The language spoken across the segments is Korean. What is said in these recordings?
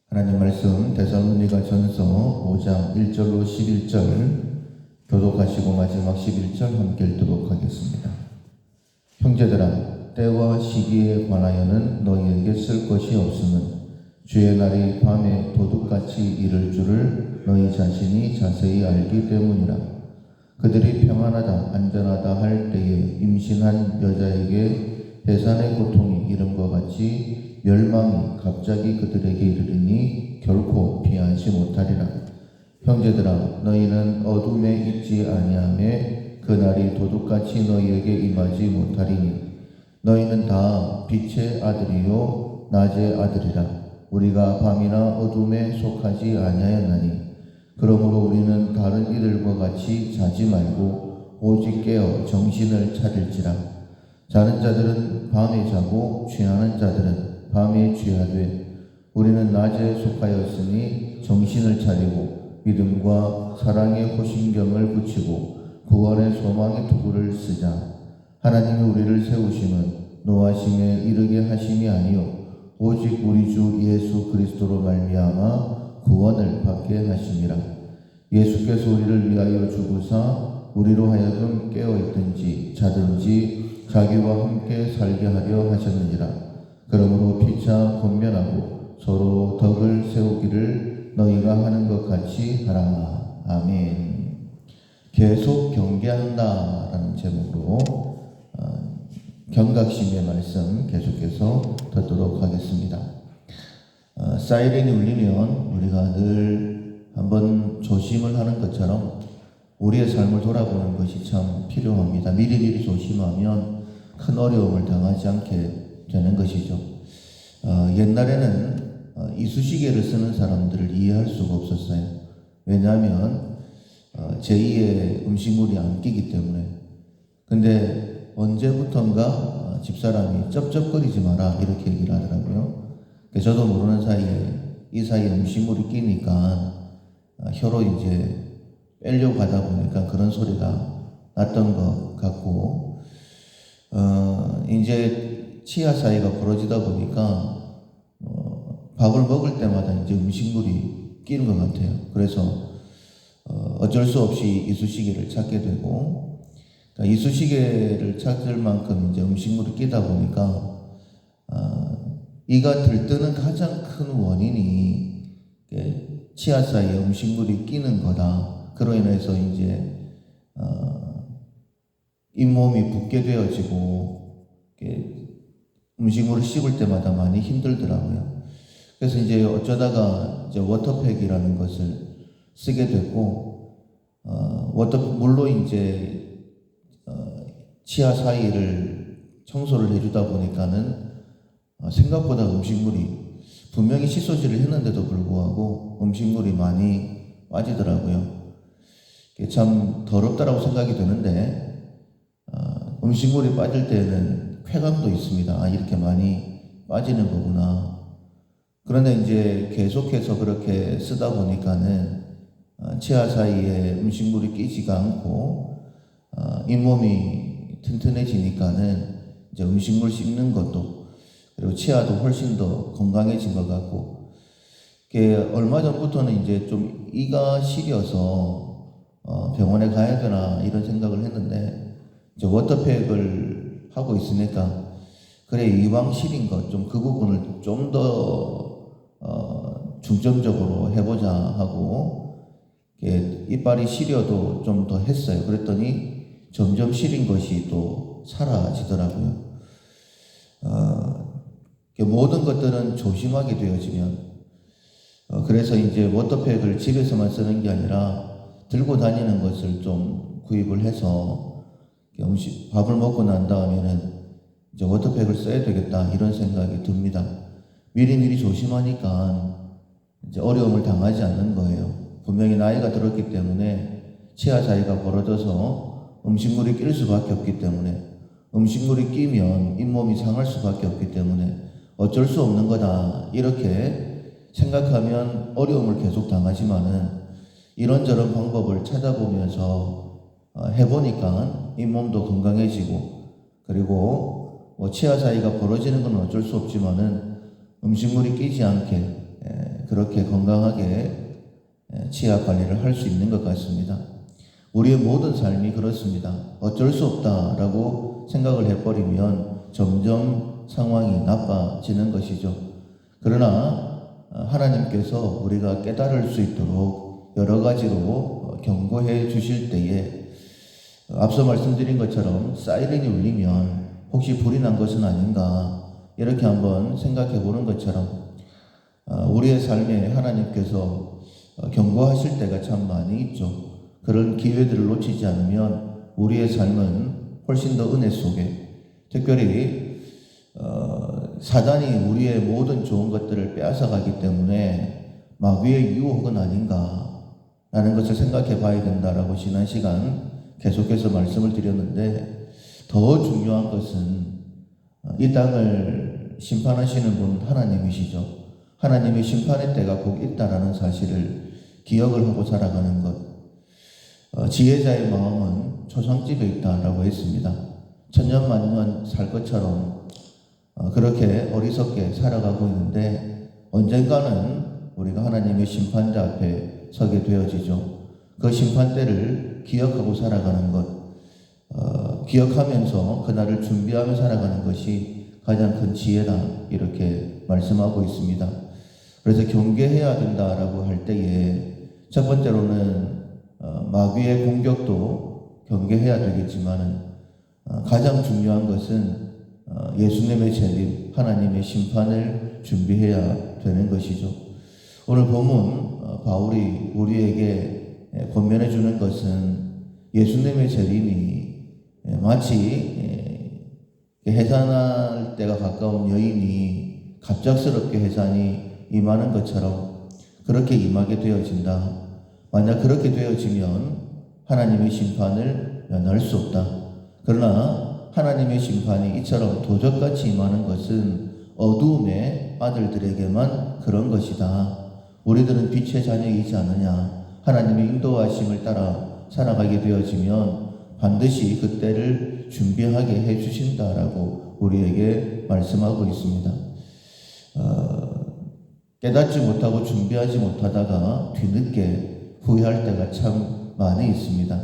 하나님 말씀 데살로니가전서 5장 1절로 11절 교독하시고 마지막 11절 함께 읽도록 하겠습니다. 형제들아, 때와 시기에 관하여는 너희에게 쓸 것이 없음은 주의 날이 밤에 도둑같이 이를 줄을 너희 자신이 자세히 알기 때문이라. 그들이 평안하다 안전하다 할 때에 임신한 여자에게 해산의 고통이 이름과 같이 멸망이 갑자기 그들에게 이르리니 결코 피하지 못하리라. 형제들아, 너희는 어둠에 있지 아니하매 그 날이 도둑같이 너희에게 임하지 못하리니 너희는 다 빛의 아들이요 낮의 아들이라. 우리가 밤이나 어둠에 속하지 아니하였나니 그러므로 우리는 다른 이들과 같이 자지 말고 오직 깨어 정신을 차릴지라. 자는 자들은 밤에 자고 취하는 자들은 밤에 취하되 우리는 낮에 속하였으니 정신을 차리고 믿음과 사랑의 호심경을 붙이고 구원의 소망의 투구를 쓰자. 하나님이 우리를 세우심은 노하심에 이르게 하심이 아니요 오직 우리 주 예수 그리스도로 말미암아 구원을 받게 하심이라. 예수께서 우리를 위하여 죽으사 우리로 하여금 깨어있든지 자든지 자기와 함께 살게 하려 하셨느니라. 그러므로 피차 권면하고 서로 덕을 세우기를 너희가 하는 것 같이 하라. 아멘. 계속 경계한다라는 제목으로 경각심의 말씀 계속해서 듣도록 하겠습니다. 사이렌이 울리면 우리가 늘 한번 조심을 하는 것처럼 우리의 삶을 돌아보는 것이 참 필요합니다. 미리미리 조심하면 큰 어려움을 당하지 않게 되는 것이죠. 옛날에는 이쑤시개를 쓰는 사람들을 이해할 수가 없었어요. 왜냐하면 제2의 음식물이 안 끼기 때문에. 근데 언제부턴가 집사람이 쩝쩝거리지 마라 이렇게 얘기를 하더라고요. 저도 모르는 사이에 이 사이에 음식물이 끼니까 혀로 이제 빼려고 하다 보니까 그런 소리가 났던 것 같고, 이제 치아 사이가 부러지다 보니까 밥을 먹을 때마다 이제 음식물이 끼는 것 같아요. 그래서 어쩔 수 없이 이쑤시개를 찾게 되고, 이쑤시개를 찾을 만큼 이제 음식물이 끼다 보니까 이가 들뜨는 가장 큰 원인이 치아 사이에 음식물이 끼는 거다. 그로 인해서 이제 잇몸이 붓게 되어지고 음식물을 씹을 때마다 많이 힘들더라고요. 그래서 이제 어쩌다가 이제 워터팩이라는 것을 쓰게 됐고, 물로 이제 치아 사이를 청소를 해주다 보니까는 생각보다 음식물이 분명히 칫솔질을 했는데도 불구하고 음식물이 많이 빠지더라고요. 참 더럽다라고 생각이 드는데 음식물이 빠질 때는 쾌감도 있습니다. 이렇게 많이 빠지는 거구나. 그런데 이제 계속해서 그렇게 쓰다 보니까는 치아 사이에 음식물이 끼지가 않고 잇몸이 튼튼해지니까는 이제 음식물 씹는 것도 그리고 치아도 훨씬 더 건강해진 것 같고, 얼마 전부터는 이제 좀 이가 시려서 병원에 가야 되나 이런 생각을 했는데 이제 워터팩을 하고 있으니까 그래 이왕 시린 것 좀 그 부분을 좀 더 중점적으로 해보자 하고 이빨이 시려도 좀 더 했어요. 그랬더니 점점 시린 것이 또 사라지더라고요. 모든 것들은 조심하게 되어지면 그래서 이제 워터팩을 집에서만 쓰는 게 아니라 들고 다니는 것을 좀 구입을 해서 밥을 먹고 난 다음에는 이제 워터팩을 써야 되겠다 이런 생각이 듭니다. 미리미리 조심하니까 이제 어려움을 당하지 않는 거예요. 분명히 나이가 들었기 때문에 치아 사이가 벌어져서 음식물이 낄 수밖에 없기 때문에, 음식물이 끼면 잇몸이 상할 수밖에 없기 때문에 어쩔 수 없는 거다 이렇게 생각하면 어려움을 계속 당하지만은 이런저런 방법을 찾아보면서 해보니까 잇몸도 건강해지고, 그리고 치아 사이가 벌어지는 건 어쩔 수 없지만은 음식물이 끼지 않게 그렇게 건강하게 치아 관리를 할 수 있는 것 같습니다. 우리의 모든 삶이 그렇습니다. 어쩔 수 없다라고 생각을 해버리면 점점 상황이 나빠지는 것이죠. 그러나 하나님께서 우리가 깨달을 수 있도록 여러 가지로 경고해 주실 때에 앞서 말씀드린 것처럼 사이렌이 울리면 혹시 불이 난 것은 아닌가 이렇게 한번 생각해 보는 것처럼 우리의 삶에 하나님께서 경고하실 때가 참 많이 있죠. 그런 기회들을 놓치지 않으면 우리의 삶은 훨씬 더 은혜 속에, 특별히 사단이 우리의 모든 좋은 것들을 빼앗아가기 때문에 마귀의 유혹은 아닌가라는 것을 생각해 봐야 된다라고 지난 시간 계속해서 말씀을 드렸는데, 더 중요한 것은 이 땅을 심판하시는 분 하나님이시죠. 하나님의 심판의 때가 곧 있다라는 사실을 기억을 하고 살아가는 것. 지혜자의 마음은 초상집에 있다라고 했습니다. 천년만년 살 것처럼 그렇게 어리석게 살아가고 있는데 언젠가는 우리가 하나님의 심판대 앞에 서게 되어지죠. 그 심판대를 기억하고 살아가는 것, 기억하면서 그날을 준비하며 살아가는 것이 가장 큰 지혜다, 이렇게 말씀하고 있습니다. 그래서 경계해야 된다라고 할 때에 첫 번째로는 마귀의 공격도 경계해야 되겠지만 가장 중요한 것은 예수님의 재림, 하나님의 심판을 준비해야 되는 것이죠. 오늘 본문 바울이 우리에게 권면해 주는 것은 예수님의 재림이 마치 해산할 때가 가까운 여인이 갑작스럽게 해산이 임하는 것처럼 그렇게 임하게 되어진다. 만약 그렇게 되어지면 하나님의 심판을 면할 수 없다. 그러나 하나님의 심판이 이처럼 도적같이 임하는 것은 어두움의 아들들에게만 그런 것이다. 우리들은 빛의 자녀이지 않느냐. 하나님의 인도하심을 따라 살아가게 되어지면 반드시 그때를 준비하게 해주신다라고 우리에게 말씀하고 있습니다. 깨닫지 못하고 준비하지 못하다가 뒤늦게 후회할 때가 참 많이 있습니다.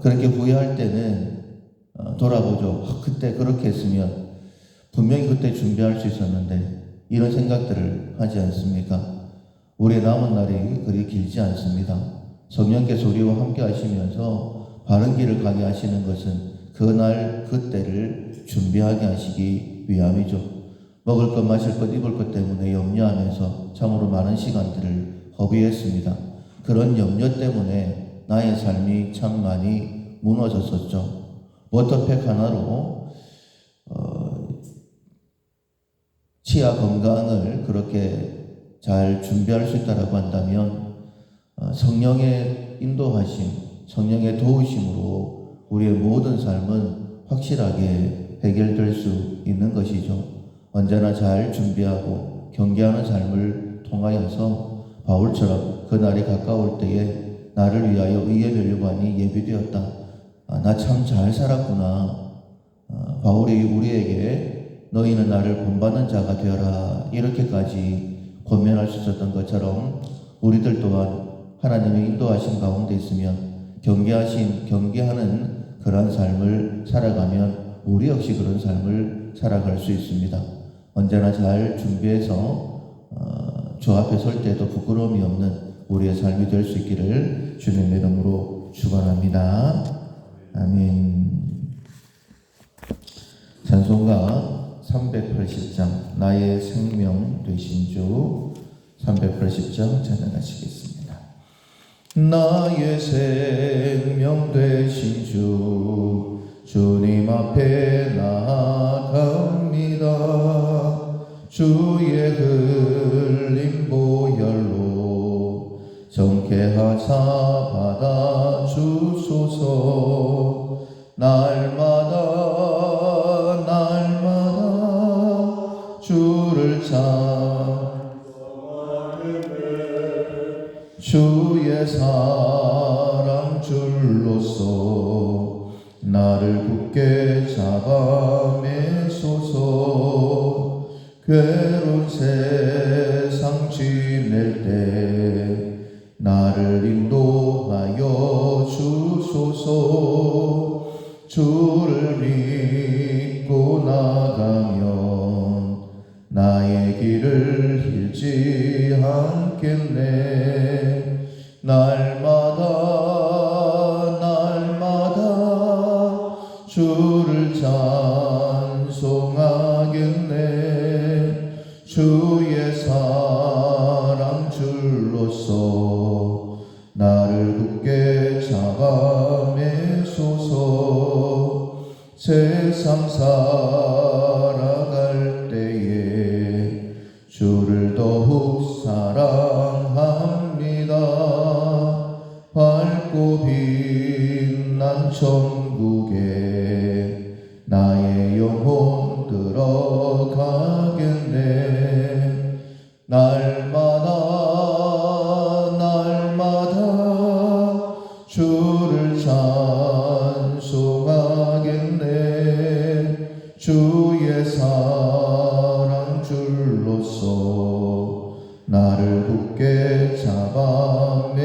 그렇게 후회할 때는 돌아보죠. 그때 그렇게 했으면 분명히 그때 준비할 수 있었는데, 이런 생각들을 하지 않습니까? 우리의 남은 날이 그리 길지 않습니다. 성령께서 우리와 함께 하시면서 바른 길을 가게 하시는 것은 그날 그때를 준비하게 하시기 위함이죠. 먹을 것, 마실 것, 입을 것 때문에 염려하면서 참으로 많은 시간들을 허비했습니다. 그런 염려 때문에 나의 삶이 참 많이 무너졌었죠. 워터팩 하나로 치아 건강을 그렇게 잘 준비할 수 있다고 한다면 성령의 인도하심, 성령의 도우심으로 우리의 모든 삶은 확실하게 해결될 수 있는 것이죠. 언제나 잘 준비하고 경계하는 삶을 통하여서 바울처럼 그날이 가까울 때에 나를 위하여 의의 면류관이 예비되었다. 나 참 잘 살았구나. 바울이 우리에게 너희는 나를 본받는 자가 되어라, 이렇게까지 권면할 수 있었던 것처럼 우리들 또한 하나님의 인도하신 가운데 있으면 경계하는 그런 삶을 살아가면 우리 역시 그런 삶을 살아갈 수 있습니다. 언제나 잘 준비해서 주 앞에 설 때도 부끄러움이 없는 우리의 삶이 될 수 있기를 주님의 이름으로 축원합니다. 아멘. 찬송가 380장 나의 생명 되신 주 380장 찬양하시겠습니다. 나의 생명 되신 주 주님 앞에 나아갑니다. 주의 흘린 보혈로 정케하사 받아주소서. 날마다 주를 주의 사랑 줄로서 나를 굳게 잡아매소서. 괴로운 세상 잃지 않겠네. 날마다 주를 찬송하겠네. 주의 사랑 줄로서 나를 굳게 잡아매소서. 세상 살아갈 때에 주를 더욱 사랑합니다. 밝고 빛난 천국에 나의 영혼 들어가겠네. 날마다 주를 찬송하겠네. 주의 사랑 줄로서 나를 굳게 잡아매소서.